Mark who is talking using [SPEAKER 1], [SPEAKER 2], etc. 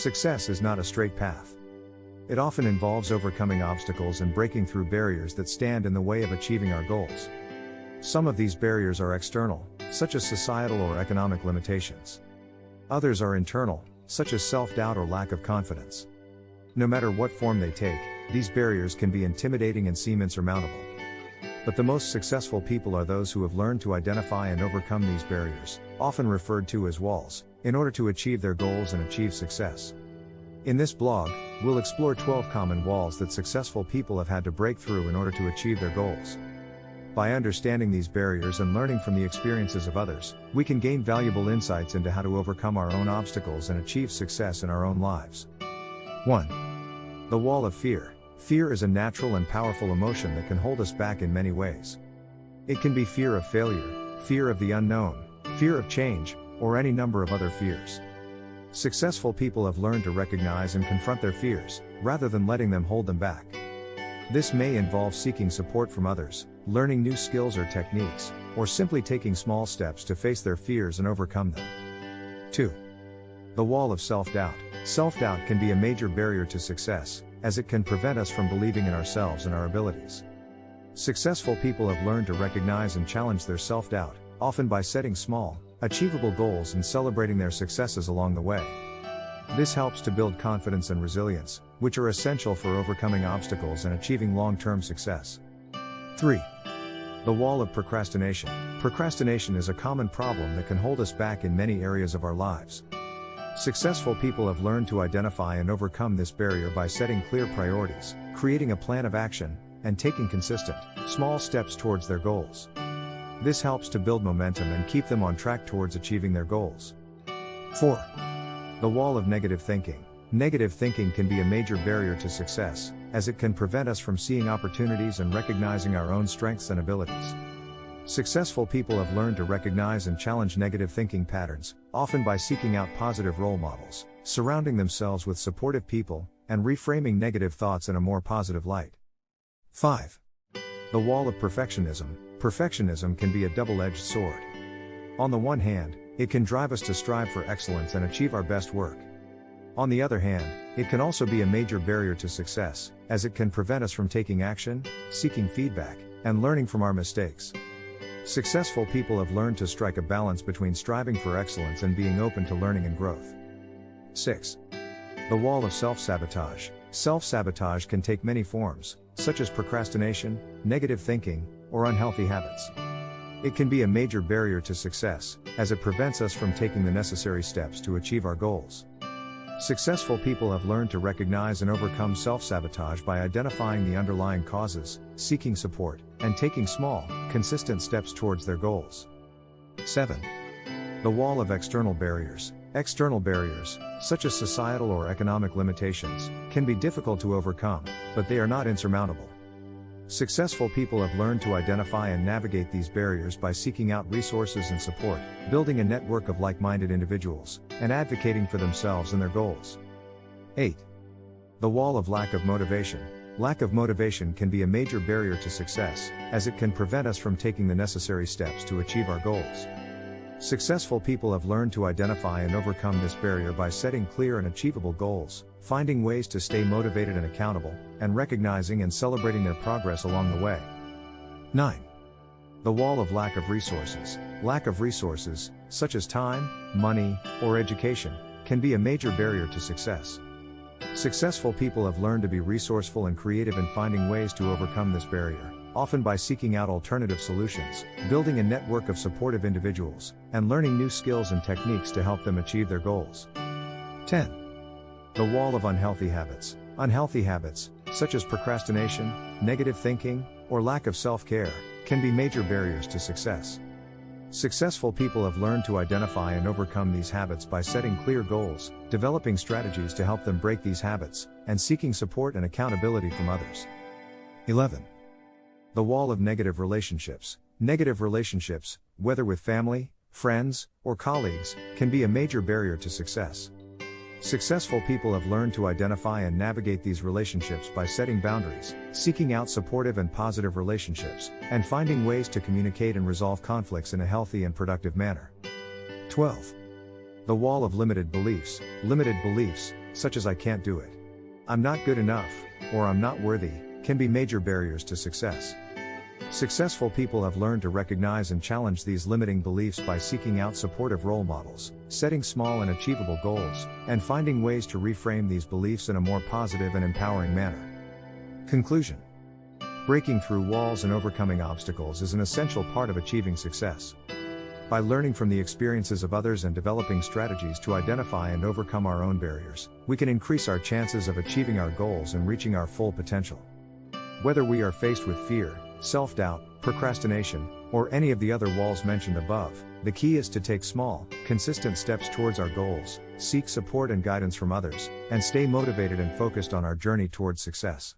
[SPEAKER 1] Success is not a straight path. It often involves overcoming obstacles and breaking through barriers that stand in the way of achieving our goals. Some of these barriers are external, such as societal or economic limitations. Others are internal, such as self-doubt or lack of confidence. No matter what form they take, these barriers can be intimidating and seem insurmountable. But the most successful people are those who have learned to identify and overcome these barriers, often referred to as walls, in order to achieve their goals and achieve success. In this blog, we'll explore 12 common walls that successful people have had to break through in order to achieve their goals. By understanding these barriers and learning from the experiences of others, we can gain valuable insights into how to overcome our own obstacles and achieve success in our own lives. 1. The wall of fear. Fear is a natural and powerful emotion that can hold us back in many ways. It can be fear of failure, fear of the unknown, fear of change, or any number of other fears. Successful people have learned to recognize and confront their fears, rather than letting them hold them back. This may involve seeking support from others, learning new skills or techniques, or simply taking small steps to face their fears and overcome them. 2. The wall of self-doubt. Self-doubt can be a major barrier to success, as it can prevent us from believing in ourselves and our abilities. Successful people have learned to recognize and challenge their self-doubt, often by setting small, achievable goals and celebrating their successes along the way. This helps to build confidence and resilience, which are essential for overcoming obstacles and achieving long-term success. 3. The wall of procrastination. Procrastination is a common problem that can hold us back in many areas of our lives. Successful people have learned to identify and overcome this barrier by setting clear priorities, creating a plan of action, and taking consistent, small steps towards their goals. This helps to build momentum and keep them on track towards achieving their goals. 4. The wall of negative thinking. Negative thinking can be a major barrier to success, as it can prevent us from seeing opportunities and recognizing our own strengths and abilities. Successful people have learned to recognize and challenge negative thinking patterns, often by seeking out positive role models, surrounding themselves with supportive people, and reframing negative thoughts in a more positive light. 5. The wall of perfectionism. Perfectionism can be a double-edged sword. On the one hand, it can drive us to strive for excellence and achieve our best work. On the other hand, it can also be a major barrier to success, as it can prevent us from taking action, seeking feedback, and learning from our mistakes. Successful people have learned to strike a balance between striving for excellence and being open to learning and growth. 6. The wall of self-sabotage. Self-sabotage can take many forms, such as procrastination, negative thinking, or unhealthy habits. It can be a major barrier to success, as it prevents us from taking the necessary steps to achieve our goals. Successful people have learned to recognize and overcome self-sabotage by identifying the underlying causes, seeking support, and taking small, consistent steps towards their goals. 7. The wall of external barriers. External barriers, such as societal or economic limitations, can be difficult to overcome, but they are not insurmountable. Successful people have learned to identify and navigate these barriers by seeking out resources and support, building a network of like-minded individuals, and advocating for themselves and their goals. 8. The wall of lack of motivation. Lack of motivation can be a major barrier to success, as it can prevent us from taking the necessary steps to achieve our goals. Successful people have learned to identify and overcome this barrier by setting clear and achievable goals, finding ways to stay motivated and accountable, and recognizing and celebrating their progress along the way. 9. The wall of lack of resources. Lack of resources, such as time, money, or education, can be a major barrier to success. Successful people have learned to be resourceful and creative in finding ways to overcome this barrier, often by seeking out alternative solutions, building a network of supportive individuals, and learning new skills and techniques to help them achieve their goals. 10. The wall of unhealthy habits. Unhealthy habits, such as procrastination, negative thinking, or lack of self-care, can be major barriers to success. Successful people have learned to identify and overcome these habits by setting clear goals, developing strategies to help them break these habits, and seeking support and accountability from others. 11. The wall of negative relationships. Negative relationships, whether with family, friends, or colleagues, can be a major barrier to success. Successful people have learned to identify and navigate these relationships by setting boundaries, seeking out supportive and positive relationships, and finding ways to communicate and resolve conflicts in a healthy and productive manner. 12. The wall of limited beliefs. Limited beliefs, such as "I can't do it," "I'm not good enough," or "I'm not worthy," can be major barriers to success. Successful people have learned to recognize and challenge these limiting beliefs by seeking out supportive role models, setting small and achievable goals, and finding ways to reframe these beliefs in a more positive and empowering manner. Conclusion: breaking through walls and overcoming obstacles is an essential part of achieving success. By learning from the experiences of others and developing strategies to identify and overcome our own barriers, we can increase our chances of achieving our goals and reaching our full potential. Whether we are faced with fear, self-doubt, procrastination, or any of the other walls mentioned above, the key is to take small, consistent steps towards our goals, seek support and guidance from others, and stay motivated and focused on our journey towards success.